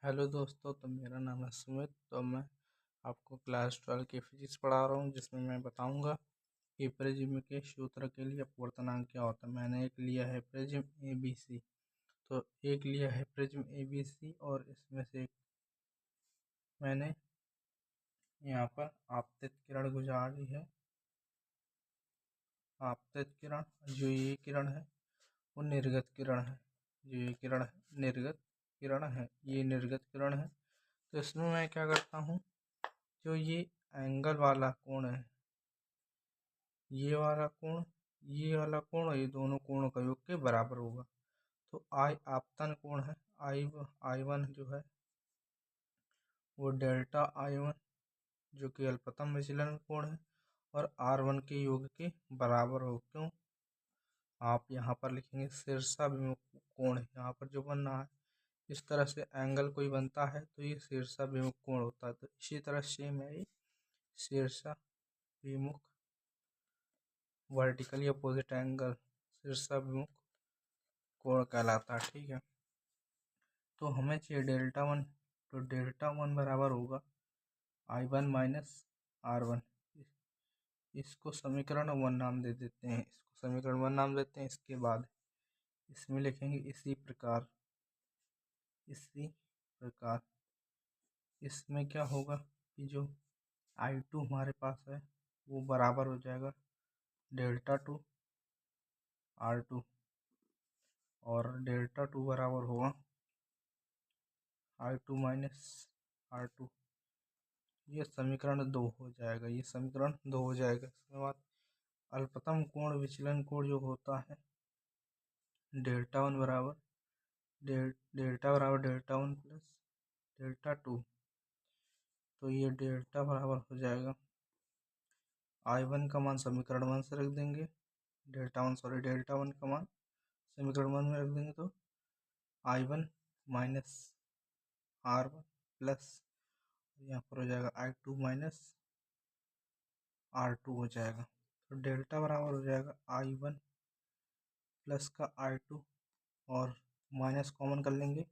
Hello दोस्तों, तो मेरा नाम है सुमित। तो मैं आपको क्लास 12 की फिजिक्स पढ़ा रहा हूँ, जिसमें मैं बताऊंगा कि प्रिज्म के सूत्र के लिए अपवर्तनांक क्या होता है। मैंने एक लिया है प्रिज्म ABC। तो एक लिया है प्रिज्म ABC और इसमें से एक मैंने यहाँ पर आपतित किरण गुजारी है। आपतित किरण, जो ये किरण है वो निर्गत किरण है। जो ये किरण है निर्गत किरण है, ये निर्गत किरण है। तो इसमें मैं क्या करता हूँ, जो ये एंगल वाला कोण है, ये वाला कोण, ये वाला कोण और ये दोनों कोणों का योग के बराबर होगा। तो आई आपतन कोण है, I1 जो है वो डेल्टा I1 जो कि अल्पतम विचलन कोण है और R1 के योग के बराबर हो। क्यों? आप यहाँ पर लिखेंगे शीर्षाभिमुख कोण है, यहाँ पर जो बन रहा है इस तरह से एंगल कोई बनता है तो ये शीर्षाभिमुख कोण होता है। तो इसी तरह सेम है ये शीर्षाभिमुख वर्टिकली अपोजिट एंगल शीर्षाभिमुख कोण कहलाता है। ठीक है, तो हमें चाहिए डेल्टा 1। तो डेल्टा 1 बराबर होगा I1 माइनस R1। इसको समीकरण 1 नाम दे देते हैं, इसको समीकरण 1 नाम देते हैं। इसके बाद इसमें लिखेंगे इसी प्रकार। इसमें क्या होगा कि जो I2 हमारे पास है वो बराबर हो जाएगा डेल्टा 2 R2 और डेल्टा 2 बराबर होगा I2 माइनस R2। ये समीकरण 2 हो जाएगा, ये समीकरण 2 हो जाएगा। इसके बाद अल्पतम कोण विचलन कोण जो होता है डेल्टा 1 बराबर डेल्टा 1 प्लस डेल्टा 2। तो ये डेल्टा बराबर हो जाएगा I1 का मान समीकरण 1 से रख देंगे, डेल्टा 1 का मान समीकरण 1 में रख देंगे तो I1 माइनस R1 प्लस यहाँ पर हो जाएगा I2 माइनस R2 हो जाएगा। तो डेल्टा बराबर हो जाएगा I1 प्लस का I2 और माइनस कॉमन कर लेंगे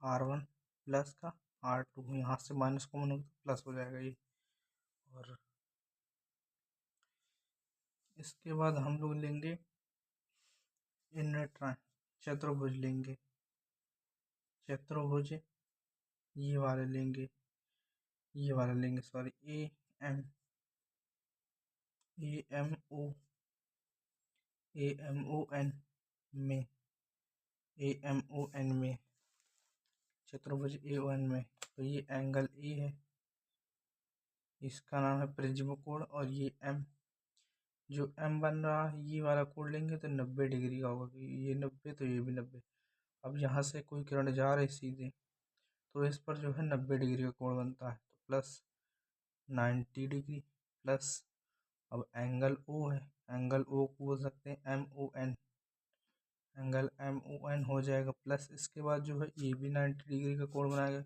R1 प्लस का R2। यहाँ से माइनस कॉमन होगा तो प्लस हो जाएगा ये। और इसके बाद हम लोग लेंगे चतुर्भुज लेंगे, चतुर्भुज ये वाले लेंगे, सॉरी AMON में चतुर्भुज AON में। तो ये एंगल ए है, इसका नाम है प्रिज्म कोण। और ये M, जो M बन रहा है ये वाला कोण लेंगे तो 90 डिग्री का होगा, ये 90 तो ये भी 90। अब यहाँ से कोई किरण जा रही सीधे तो इस पर जो है 90 डिग्री का कोण बनता है, तो प्लस 90 डिग्री प्लस। अब एंगल O है, एंगल O को बोल सकते हैं MON, एंगल MON हो जाएगा प्लस। इसके बाद जो है ये भी 90 डिग्री का कोण बनाएगा,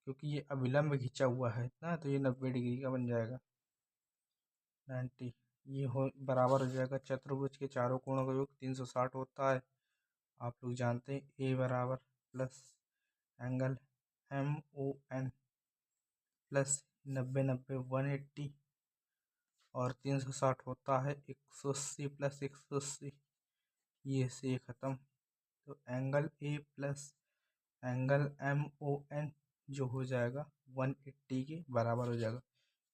क्योंकि ये अभिलंब खींचा हुआ है ना, तो ये 90 डिग्री का बन जाएगा 90। ये हो बराबर हो जाएगा चतुर्भुज के चारों कोणों का योग 360 होता है। आप लोग जानते हैं A बराबर प्लस एंगल MON प्लस 90 90 180 और 360 होता है 180 प्लस 180, ये से ख़त्म। तो angle A plus angle MON जो हो जाएगा 180 के बराबर हो जाएगा।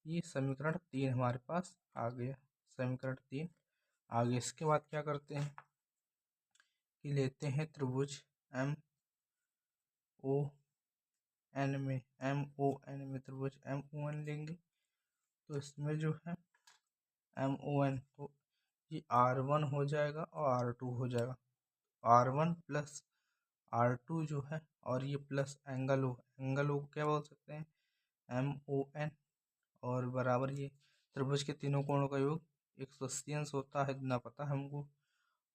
ये समीकरण 3 हमारे पास आ गया, समीकरण 3 आ गया। इसके बाद क्या करते हैं कि लेते हैं त्रिभुज MON में त्रिभुज MON लेंगे। तो इसमें जो है MON, तो ये R1 हो जाएगा और R2 हो जाएगा। R1 प्लस R2 जो है और ये प्लस एंगल O को क्या बोल सकते हैं MON और बराबर ये त्रिभुज के तीनों कोणों का योग 180 अंश होता है, इतना पता है हमको।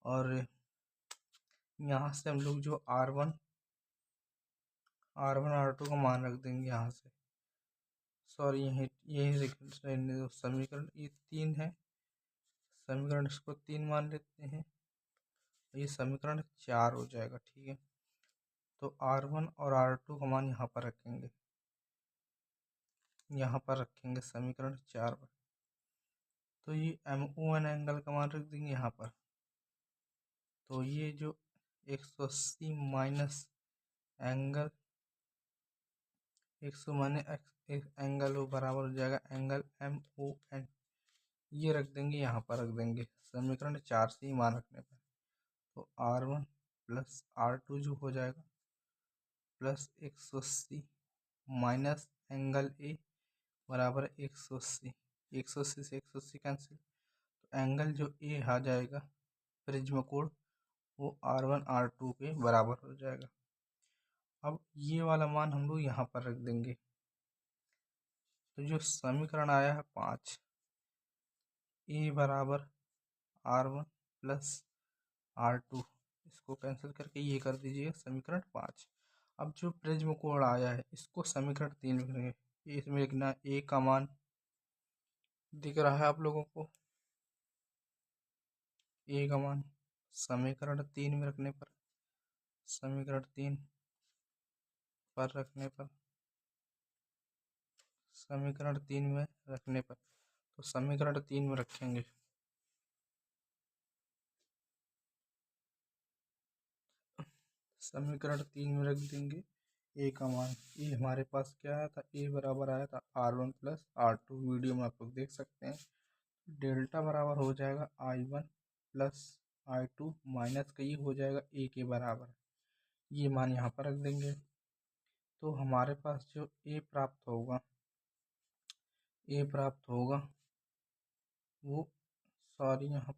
और यहाँ से हम लोग जो R1 R2 का मान रख देंगे यहाँ से, सॉरी यही समीकरण ये 3 है, समीकरण इसको 3 मान लेते हैं, ये समीकरण 4 हो जाएगा। ठीक है, तो R1 और R2 का मान यहाँ पर रखेंगे, समीकरण 4 पर। तो ये MON एंगल का मान रख देंगे यहाँ पर। तो ये जो 180 माइनस एंगल 100 माने एंगल वो बराबर हो जाएगा एंगल MON, ये रख देंगे यहाँ पर, रख देंगे समीकरण 4 से ही मान रखने पर। तो R1 प्लस R2 जो हो जाएगा प्लस 180 माइनस एंगल ए बराबर 180, 180 से 180 कैंसिल, तो एंगल जो ए आ जाएगा प्रिज्म कोण वो R1 R2 के बराबर हो जाएगा। अब ये वाला मान हम लोग यहाँ पर रख देंगे। तो जो समीकरण आया है 5, ए बराबर R1 प्लस R2, इसको कैंसिल करके ये कर दीजिएगा समीकरण 5। अब जो प्रिज्म कोण आया है इसको समीकरण 3 में लिखेंगे। इसमें लिखना ए का मान दिख रहा है आप लोगों को, ए का मान समीकरण 3 में रखने पर, समीकरण 3 पर रखने पर, समीकरण 3 में रखने पर, तो समीकरण 3 में रखेंगे। समीकरण 3 में रख देंगे ए का मान। ए हमारे पास क्या आया था, ए बराबर आया था R1 प्लस R2, वीडियो में आप लोग देख सकते हैं। डेल्टा बराबर हो जाएगा I1 प्लस I2 माइनस का ये हो जाएगा ए के बराबर, ये मान यहाँ पर रख देंगे। तो हमारे पास जो ए प्राप्त होगा, वो सॉरी यहाँ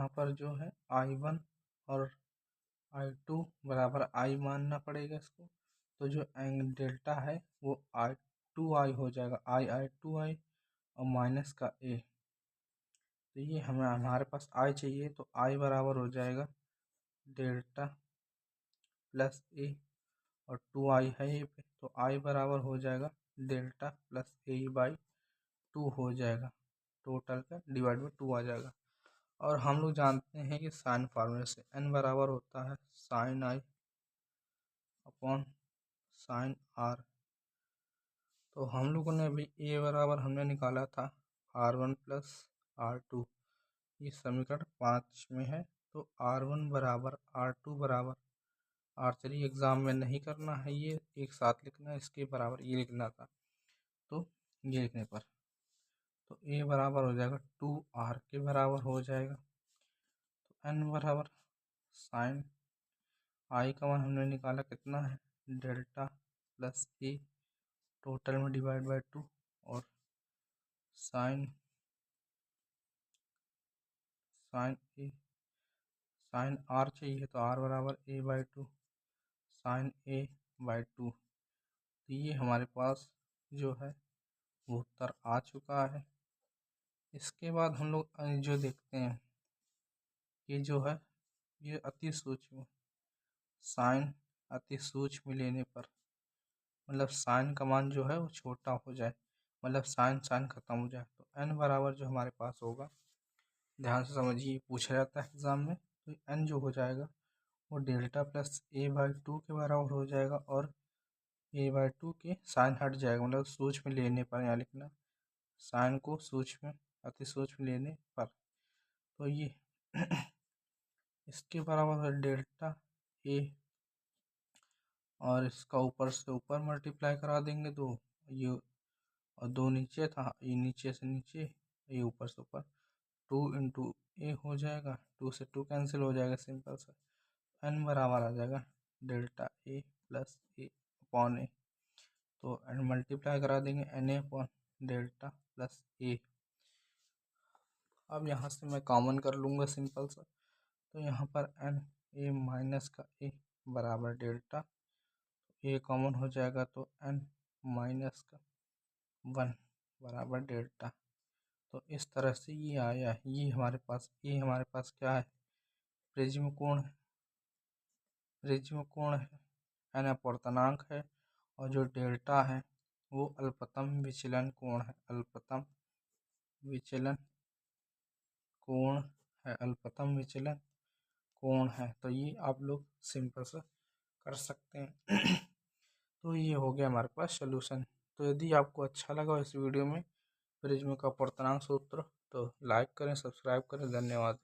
पर जो है, I1 और I2 बराबर I मानना पड़ेगा इसको। तो जो डेल्टा है वो I2I हो जाएगा, I2I और माइनस का ए। तो ये हमारे पास I चाहिए, तो I बराबर हो जाएगा डेल्टा प्लस ए और 2I है ये पे, तो I बराबर हो जाएगा डेल्टा प्लस A/2 हो जाएगा, टोटल का डिवाइड बाई 2 आ जाएगा। और हम लोग जानते हैं कि साइन फार्मूले से n बराबर होता है sine I upon sine R। तो हम लोगों ने अभी a बराबर हमने निकाला था R1 प्लस R2, ये समीकरण 5 में है। तो R1 बराबर R2 बराबर R, चलिए एग्ज़ाम में नहीं करना है, ये एक साथ लिखना है, इसके बराबर ये लिखना था, तो ये लिखने पर तो a बराबर हो जाएगा 2R के बराबर हो जाएगा। तो n बराबर साइन I का मान हमने निकाला कितना है, डेल्टा प्लस ए टोटल में डिवाइड बाई 2, और साइन R चाहिए, तो R बराबर A/2 साइन A/2। तो ये हमारे पास जो है वो उत्तर आ चुका है। इसके बाद हम लोग जो देखते हैं, ये जो है ये अति सूक्ष्म साइन, अति सूक्ष्म लेने पर मतलब साइन का मान जो है वो छोटा हो जाए, मतलब साइन खत्म हो जाए, तो n बराबर जो हमारे पास होगा, ध्यान से समझिए, पूछा जाता है एग्जाम में। तो n जो हो जाएगा वो डेल्टा प्लस A/2 के बराबर हो जाएगा, और A/2 के साइन हट जाएगा, मतलब सूक्ष्म लेने पर, यहाँ लिखना साइन को सूक्ष्म अति सूक्ष्म लेने पर। तो ये इसके बराबर है डेल्टा A, और इसका ऊपर से ऊपर मल्टीप्लाई करा देंगे, तो ये और 2 नीचे था, ये नीचे से नीचे, ये ऊपर से ऊपर, 2 इंटू ए हो जाएगा, 2 से 2 कैंसिल हो जाएगा, सिंपल सा। n बराबर आ जाएगा delta A plus A upon ए, तो एन मल्टीप्लाई करा देंगे NA अपॉन डेल्टा प्लस ए। अब यहाँ से मैं कॉमन कर लूँगा सिंपल सा, तो यहाँ पर NA माइनस का ए बराबर डेल्टा, ए कॉमन हो जाएगा, तो n माइनस का 1 बराबर डेल्टा। तो इस तरह से ये आया है। ये हमारे पास क्या है, प्रिज्म कोण है, n अपूर्णांक है, और जो डेल्टा है वो अल्पतम विचलन कोण है, अल्पतम विचलन कोण है। तो ये आप लोग सिंपल सा कर सकते हैं। तो ये हो गया हमारे पास सोल्यूशन। तो यदि आपको अच्छा लगा इस वीडियो में प्रिज्म का पूर्णांक सूत्र तो लाइक करें, सब्सक्राइब करें। धन्यवाद।